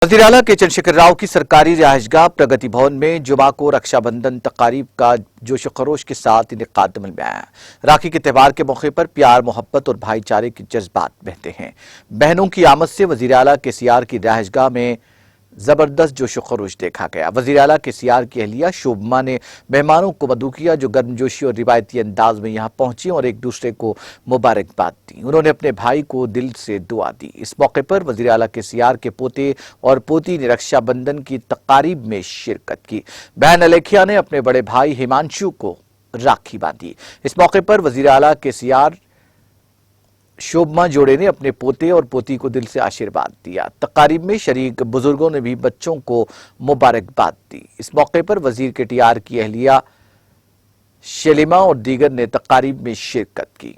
वज़ीर आला के चंद्रशेखर राव की सरकारी रिहाइशगाह प्रगति भवन में जुमा को रक्षाबंधन तकारीब का जोश खरोश के साथ इनेकाद अमल में आया। राखी के त्यौहार के मौके पर प्यार, मोहब्बत और भाईचारे के जज्बात बहते हैं। बहनों की आमद से वज़ीर आला के सीआर की रिहाइशगाह में जबरदस्त जोश खरोश देखा गया। वज़ीर आला के सीआर की अहलिया शोभमा ने मेहमानों को मदऊ किया, जो गर्मजोशी और रिवायती अंदाज में यहाँ पहुंची और एक दूसरे को मुबारकबाद दी। उन्होंने अपने भाई को दिल से दुआ दी। इस मौके पर वज़ीर आला के सीआर के पोते और पोती ने रक्षाबंधन की तकारीब में शिरकत की। बहन अलेखिया ने अपने बड़े भाई हिमांशु को राखी बांधी। इस मौके पर वज़ीर आला के सीआर शोभमा जोड़े ने अपने पोते और पोती को दिल से आशीर्वाद दिया। तकारीब में शरीक बुजुर्गों ने भी बच्चों को मुबारकबाद दी। इस मौके पर वजीर के टीआर की अहलिया शलीमा और दीगर ने तकारीब में शिरकत की।